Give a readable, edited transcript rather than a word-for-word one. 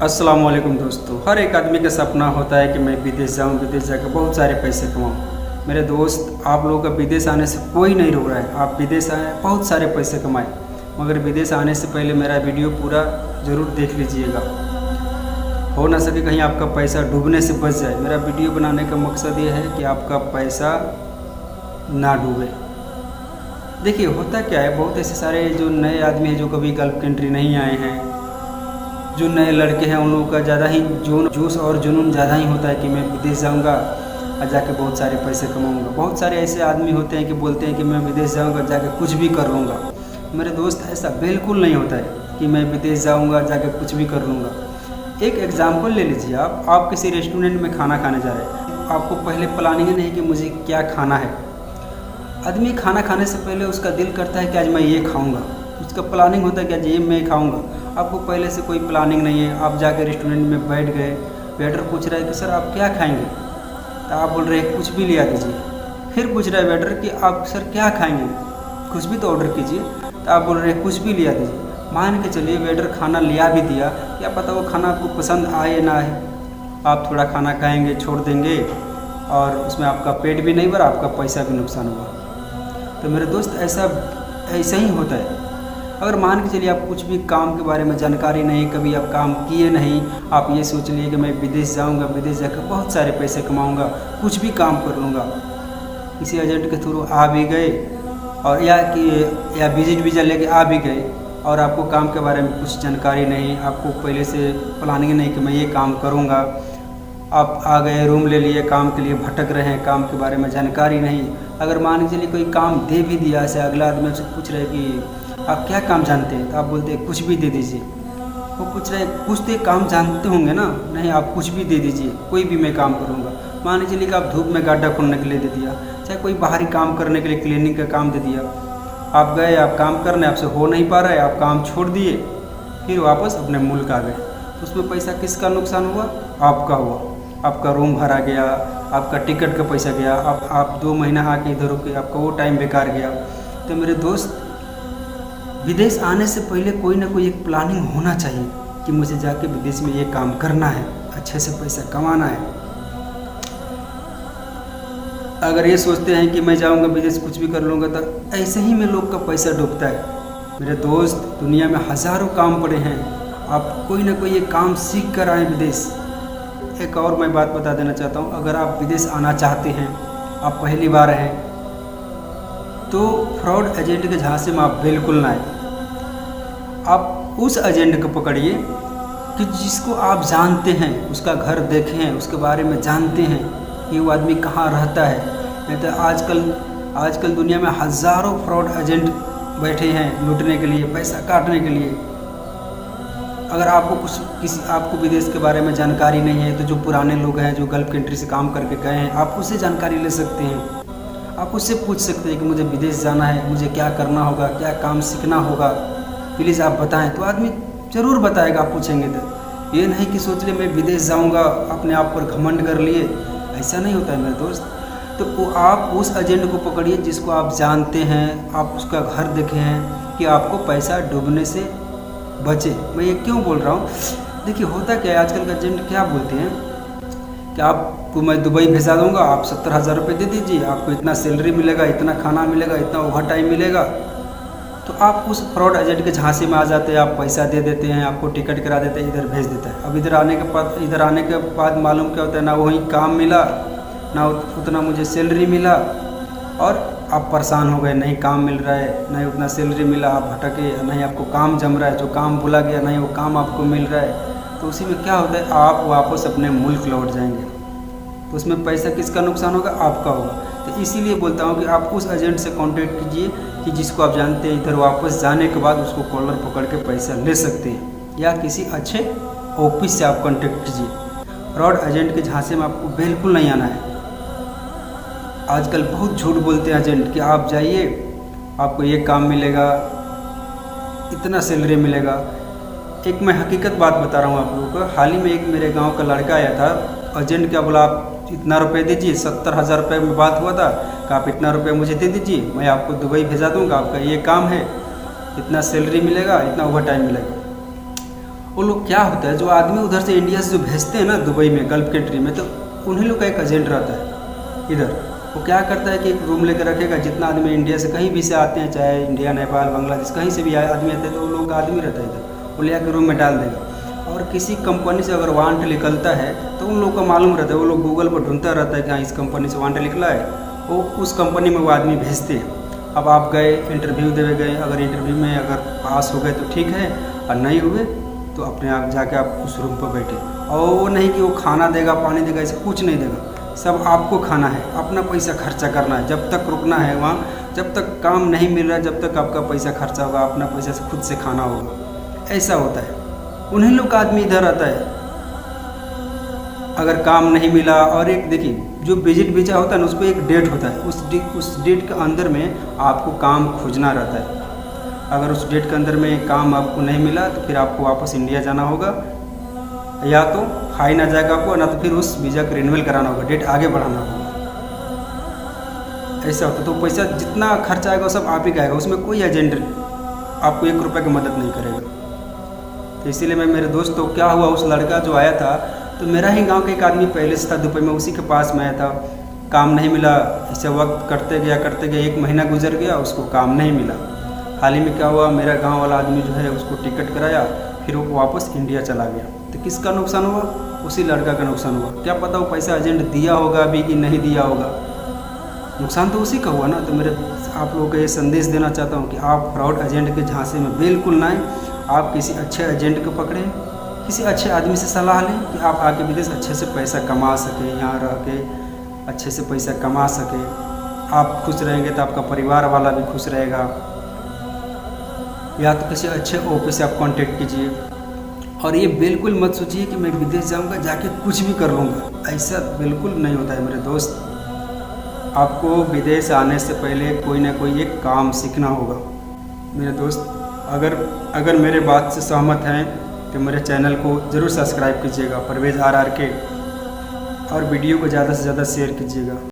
अस्सलाम वालेकुम दोस्तों। हर एक आदमी का सपना होता है कि मैं विदेश जाऊं, विदेश जाकर बहुत सारे पैसे कमाऊं। मेरे दोस्त, आप लोगों का विदेश आने से कोई नहीं रोक रहा है। आप विदेश आए, बहुत सारे पैसे कमाएं, मगर विदेश आने से पहले मेरा वीडियो पूरा ज़रूर देख लीजिएगा। हो ना सके कहीं आपका पैसा डूबने से बच जाए। मेरा वीडियो बनाने का मकसद ये है कि आपका पैसा ना डूबे। देखिए होता क्या है, बहुत ऐसे सारे जो नए आदमी हैं जो कभी गल्फ कंट्री नहीं आए हैं, जो नए लड़के हैं, उन लोगों का ज़्यादा ही जोश और जुनून ज़्यादा ही होता है कि मैं विदेश जाऊंगा और जाके बहुत सारे पैसे कमाऊंगा। बहुत सारे ऐसे आदमी होते हैं कि बोलते हैं कि मैं विदेश जाऊंगा, जाके कुछ भी कर लूँगा। मेरे दोस्त, ऐसा बिल्कुल नहीं होता है कि मैं विदेश जाऊंगा, जाके कुछ भी कर लूँगा। एक एग्ज़ाम्पल ले लीजिए, आप किसी रेस्टोरेंट में खाना खाने जा रहे हैं। आपको पहले प्लानिंग नहीं कि मुझे क्या खाना है। आदमी खाना खाने से पहले उसका दिल करता है कि आज मैं ये खाऊंगा, उसका प्लानिंग होता है कि आज ये मैं खाऊंगा। आपको पहले से कोई प्लानिंग नहीं है, आप जाकर रेस्टोरेंट में बैठ गए, वेटर पूछ रहा है कि सर आप क्या खाएंगे, तो आप बोल रहे हैं कुछ भी लिया दीजिए। फिर पूछ रहा है वेटर कि आप सर क्या खाएंगे, कुछ भी तो ऑर्डर कीजिए, तो आप बोल रहे हैं कुछ भी लिया दीजिए। मान के चलिए वेटर खाना लिया भी दिया, क्या पता वो खाना आपको पसंद आए ना आए। आप थोड़ा खाना खाएंगे, छोड़ देंगे और उसमें आपका पेट भी नहीं भरा, आपका पैसा भी नुकसान हुआ। तो मेरे दोस्त, ऐसा ही होता है। अगर मान के चलिए आप कुछ भी काम के बारे में जानकारी नहीं, कभी आप काम किए नहीं, आप ये सोच लिए कि मैं विदेश जाऊंगा, विदेश जाकर बहुत सारे पैसे कमाऊंगा, कुछ भी काम कर लूँगा। किसी एजेंट के थ्रू आ भी गए और या विजिट वीज़ा लेके आ भी गए और आपको काम के बारे में कुछ जानकारी नहीं, आपको पहले से प्लानिंग नहीं कि मैं ये काम करूँगा। आप आ गए, रूम ले लिए, काम के लिए भटक रहे हैं, काम के बारे में जानकारी नहीं। अगर मान के चलिए कोई काम दे भी दिया, ऐसे अगला आदमी आपसे पूछ रहे कि आप क्या काम जानते हैं, तो आप बोलते हैं कुछ भी दे दीजिए। वो पूछ रहे कुछ तो काम जानते होंगे ना, नहीं आप कुछ भी दे दीजिए, कोई भी मैं काम करूँगा। मान के चलिए कि आप धूप में गड्ढा खोलने के लिए दे दिया, चाहे कोई बाहरी काम करने के लिए क्लीनिंग का काम दे दिया। आप गए, आप काम करने, आपसे हो नहीं पा रहा है, आप काम छोड़ दिए, फिर वापस अपने मुल्क आ गए। उसमें पैसा किसका नुकसान हुआ? आपका हुआ। आपका रूम भरा गया, आपका टिकट का पैसा गया, आप 2 महीना आके इधर रुके, आपका वो टाइम बेकार गया। तो मेरे दोस्त, विदेश आने से पहले कोई ना कोई एक प्लानिंग होना चाहिए कि मुझे जाके विदेश में ये काम करना है, अच्छे से पैसा कमाना है। अगर ये सोचते हैं कि मैं जाऊंगा विदेश कुछ भी कर लूँगा, तो ऐसे ही में लोग का पैसा डूबता है। मेरे दोस्त, दुनिया में हज़ारों काम पड़े हैं, आप कोई ना कोई एक काम सीख कर आए विदेश। एक और मैं बात बता देना चाहता हूँ, अगर आप विदेश आना चाहते हैं, आप पहली बार हैं, तो फ्रॉड एजेंट के झांसे में आप बिल्कुल ना आए। आप उस एजेंट को पकड़िए कि जिसको आप जानते हैं, उसका घर देखे हैं, उसके बारे में जानते हैं कि वो आदमी कहाँ रहता है। नहीं तो आजकल दुनिया में हज़ारों फ्रॉड एजेंट बैठे हैं लूटने के लिए, पैसा काटने के लिए। अगर आपको विदेश के बारे में जानकारी नहीं है, तो जो पुराने लोग हैं जो गल्फ कंट्री से काम करके गए हैं, आप उससे जानकारी ले सकते हैं। आप उससे पूछ सकते हैं कि मुझे विदेश जाना है, मुझे क्या करना होगा, क्या काम सीखना होगा, प्लीज़ आप बताएं। तो आदमी ज़रूर बताएगा, आप पूछेंगे तो। ये नहीं कि सोच ले मैं विदेश जाऊंगा, अपने आप पर घमंड कर लिए, ऐसा नहीं होता है मेरे दोस्त। तो आप उस एजेंट को पकड़िए जिसको आप जानते हैं, आप उसका घर देखे हैं, कि आपको पैसा डूबने से बचे। मैं ये क्यों बोल रहा हूँ? देखिए होता क्या है, आजकल का एजेंट क्या बोलते हैं कि आपको मैं दुबई भेजा दूंगा, आप 70,000 रुपये दे दीजिए, आपको इतना सैलरी मिलेगा, इतना खाना मिलेगा, इतना ओवर टाइम मिलेगा। तो आप उस फ्रॉड एजेंट के झांसे में आ जाते हैं, आप पैसा दे देते हैं, आपको टिकट करा देते हैं, इधर भेज देता है। अब इधर आने के बाद मालूम क्या होता है, ना वहीं काम मिला, ना उतना मुझे सैलरी मिला, और आप परेशान हो गए, नहीं काम मिल रहा है, नहीं उतना सैलरी मिला, आप भटके, नहीं आपको काम जम रहा है, जो काम भुला गया नहीं वो काम आपको मिल रहा है। तो उसी में क्या होता है, आप वापस अपने मुल्क लौट जाएंगे। तो उसमें पैसा किसका नुकसान होगा? आपका होगा। तो इसीलिए बोलता हूँ कि आप उस एजेंट से कांटेक्ट कीजिए कि जिसको आप जानते हैं, इधर वापस जाने के बाद उसको कॉलर पकड़ के पैसा ले सकते हैं, या किसी अच्छे ऑफिस से आप कांटेक्ट कीजिए। फ्रॉड एजेंट के झांसे में आपको बिल्कुल नहीं आना है। आजकल बहुत झूठ बोलते हैं एजेंट कि आप जाइए, आपको ये काम मिलेगा, इतना सैलरी मिलेगा। एक मैं हकीकत बात बता रहा हूँ आप लोगों को। हाल ही में एक मेरे गांव का लड़का आया था, एजेंट क्या बोला, आप इतना रुपये दीजिए, 70,000 रुपये में बात हुआ था कि आप इतना रुपये मुझे दे दीजिए, मैं आपको दुबई भेजा दूँगा, आपका ये काम है, इतना सैलरी मिलेगा, इतना ओवर टाइम मिलेगा। वो लोग क्या होता है, जो आदमी उधर से इंडिया से जो भेजते हैं ना दुबई में, गल्फ कंट्री में, तो उन्हीं लोग का एक एजेंट रहता है इधर। वो क्या करता है कि एक रूम लेकर रखेगा, जितना आदमी इंडिया से कहीं भी से आते हैं, चाहे इंडिया, नेपाल, बांग्लादेश, कहीं से भी आदमी आते हैं, तो वो लोग का आदमी रहता है इधर, वो ले आकर रूम में डाल देगा। और किसी कंपनी से अगर वारंट निकलता है तो उन लोगों को मालूम रहता है, वो लोग गूगल पर ढूंढता रहता है कि हाँ इस कंपनी से वारंट निकला है, वो उस कंपनी में वो आदमी भेजते हैं। अब आप गए, इंटरव्यू देवे गए, अगर इंटरव्यू में अगर पास हो गए तो ठीक है, और नहीं हुए तो अपने आप जाके आप उस रूम पर बैठे। और वो नहीं कि वो खाना देगा, पानी देगा, ऐसा कुछ नहीं देगा, सब आपको खाना है, अपना पैसा खर्चा करना है, जब तक रुकना है वहाँ, जब तक काम नहीं मिल रहा है, जब तक आपका पैसा खर्चा होगा, अपना पैसा से खुद से खाना होगा, ऐसा होता है। उन्हीं लोग का आदमी इधर आता है अगर काम नहीं मिला। और एक देखिए, जो विजिट वीजा होता है ना, उस पर एक डेट होता है, उस डेट के अंदर में आपको काम खोजना रहता है। अगर उस डेट के अंदर में काम आपको नहीं मिला तो फिर आपको वापस इंडिया जाना होगा, या तो फाइन आ जाएगा आपको, ना तो फिर उस वीज़ा को रिन्यूअल कराना होगा, डेट आगे बढ़ाना होगा, ऐसा होता है। तो पैसा जितना खर्चा आएगा सब आप ही का आएगा, उसमें कोई एजेंट आपको 1 रुपये की मदद नहीं करेगा। तो इसीलिए मैं, मेरे दोस्त, तो क्या हुआ, उस लड़का जो आया था, तो मेरा ही गांव का एक आदमी पहले से था दुबई में, उसी के पास में आया था, काम नहीं मिला, ऐसे वक्त करते गया 1 महीना गुजर गया, उसको काम नहीं मिला। हाल ही में क्या हुआ, मेरा गांव वाला आदमी जो है उसको टिकट कराया, फिर वो वापस इंडिया चला गया। तो किसका नुकसान हुआ? उसी लड़का का नुकसान हुआ। क्या पता वो पैसा एजेंट दिया होगा अभी कि नहीं दिया होगा, नुकसान तो उसी का हुआ ना। तो मेरे आप लोगों को ये संदेश देना चाहता हूँ कि आप फ्रॉड एजेंट के झांसे में बिल्कुल ना आए। आप किसी अच्छे एजेंट को पकड़ें, किसी अच्छे आदमी से सलाह लें कि आप आके विदेश अच्छे से पैसा कमा सकें, यहाँ रह के अच्छे से पैसा कमा सकें। आप खुश रहेंगे तो आपका परिवार वाला भी खुश रहेगा। या तो किसी अच्छे ऑफिस से आप कांटेक्ट कीजिए। और ये बिल्कुल मत सोचिए कि मैं विदेश जाऊंगा जाके कुछ भी कर लूँगा, ऐसा बिल्कुल नहीं होता है मेरे दोस्त। आपको विदेश आने से पहले कोई ना कोई एक काम सीखना होगा मेरे दोस्त। अगर मेरे बात से सहमत हैं तो मेरे चैनल को ज़रूर सब्सक्राइब कीजिएगा, परवेज़ RR के, और वीडियो को ज़्यादा से ज़्यादा शेयर कीजिएगा।